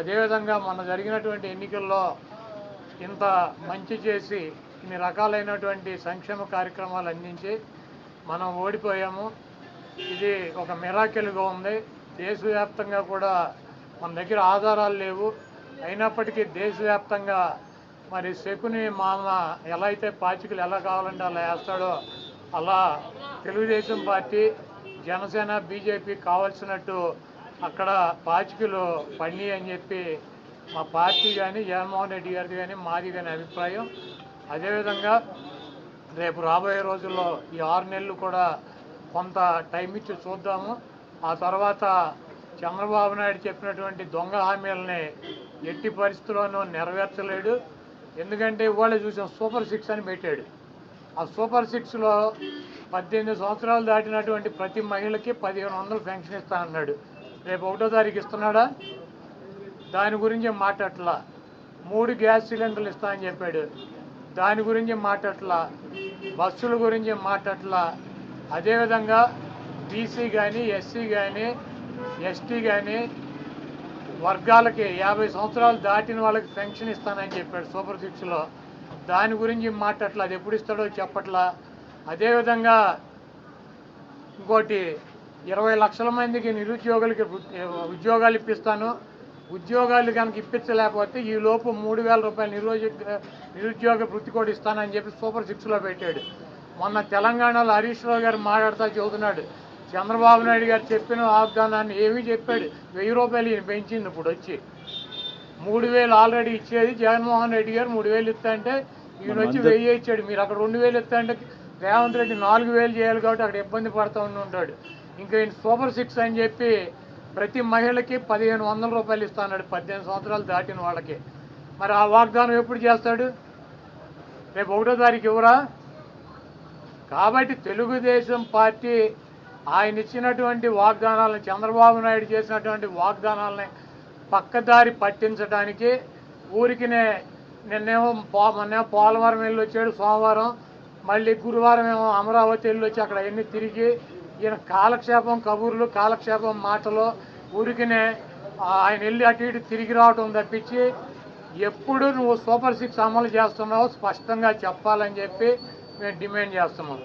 అదేవిధంగా మొన్న జరిగినటువంటి ఎన్నికల్లో ఇంత మంచి చేసి ఇన్ని రకాలైనటువంటి సంక్షేమ కార్యక్రమాలు అందించి మనం ఓడిపోయాము. ఇది ఒక మిరాకిల్గా ఉంది. దేశవ్యాప్తంగా కూడా మన దగ్గర ఆధారాలు లేవు, అయినప్పటికీ దేశవ్యాప్తంగా మరి శకుని మామ ఎలా అయితే పాచికలు ఎలా కావాలంటే అలా వేస్తాడో అలా తెలుగుదేశం పార్టీ, జనసేన, బీజేపీ కావాల్సినట్టు అక్కడ పాచికలు పడినాయి అని చెప్పి మా పార్టీ కానీ, జగన్మోహన్ రెడ్డి గారిది కానీ, మాది కానీ అభిప్రాయం. అదేవిధంగా రేపు రాబోయే రోజుల్లో ఈ 6 నెలలు కూడా కొంత టైం ఇచ్చి చూద్దాము. ఆ తర్వాత చంద్రబాబు నాయుడు చెప్పినటువంటి దొంగ హామీలని ఎట్టి పరిస్థితుల్లోనూ నెరవేర్చలేడు. ఎందుకంటే ఇవాళ చూసాం, సూపర్ 6 అని పెట్టాడు. ఆ సూపర్ 6లో 18 సంవత్సరాలు దాటినటువంటి ప్రతి మహిళకి 1500 పెన్షన్ ఇస్తానన్నాడు. రేపు 1వ తారీఖు ఇస్తున్నాడా? దాని గురించి మాట్లాడట్లా. 3 గ్యాస్ సిలిండర్లు ఇస్తా అని చెప్పాడు, దాని గురించి మాట్లాడట్లా. బస్సుల గురించి మాట్లాడట్లా. అదేవిధంగా బీసీ కానీ, ఎస్సీ కానీ, ఎస్టీ కానీ వర్గాలకి 50 సంవత్సరాలు దాటిన వాళ్ళకి పెన్షన్ ఇస్తానని చెప్పాడు సూపర్ 6లో. దాని గురించి మాట్లాడట్లా. అది ఎప్పుడు ఇస్తాడో చెప్పట్లా. అదేవిధంగా ఇంకోటి 20 లక్షల మందికి నిరుద్యోగులకి ఉద్యోగాలు ఇప్పిస్తాను, ఉద్యోగాలు కనుక ఇప్పించలేకపోతే ఈ లోపు 3000 రూపాయలు నిరుద్యోగ వృత్తి కూడా ఇస్తానని చెప్పి సూపర్ 6లో పెట్టాడు. మొన్న తెలంగాణలో హరీష్ రావు గారు మాట్లాడుతూ చెబుతున్నాడు, చంద్రబాబు నాయుడు గారు చెప్పిన వాగ్దానాన్ని ఏమీ చెప్పాడు. 1000 రూపాయలు ఈయన పెంచింది. ఇప్పుడు వచ్చి 3000 ఆల్రెడీ ఇచ్చేది జగన్మోహన్ రెడ్డి గారు 3000 ఇస్తా అంటే ఈయన వచ్చి 1000 ఇచ్చాడు. మీరు అక్కడ 2000 ఇస్తా అంటే రేవంత్ రెడ్డి 4000 చేయాలి కాబట్టి అక్కడ ఇబ్బంది పడుతూ ఉంటాడు. ఇంకా ఈయన సూపర్ 6 అని చెప్పి ప్రతి మహిళకి 1500 రూపాయలు ఇస్తా అన్నాడు 18 సంవత్సరాలు దాటిన వాళ్ళకి. మరి ఆ వాగ్దానం ఎప్పుడు చేస్తాడు? రేపు 1వ తారీఖు ఇవ్వరా? కాబట్టి తెలుగుదేశం పార్టీ ఆయన ఇచ్చినటువంటి వాగ్దానాలను, చంద్రబాబు నాయుడు చేసినటువంటి వాగ్దానాలని పక్కదారి పట్టించడానికి ఊరికినే మొన్నేమో పోలవరం వెళ్ళి వచ్చాడు సోమవారం, మళ్ళీ గురువారం ఏమో అమరావతి వెళ్ళి వచ్చి అక్కడ ఎన్ని తిరిగి ఈయన కాలక్షేపం కబుర్లు, కాలక్షేపం మాటలు, ఊరికినే ఆయన వెళ్ళి అటు ఇటు తిరిగి రావటం తప్పించి ఎప్పుడు నువ్వు సూపర్ 6 అమలు చేస్తున్నావో స్పష్టంగా చెప్పాలని చెప్పి మేము డిమాండ్ చేస్తున్నాం.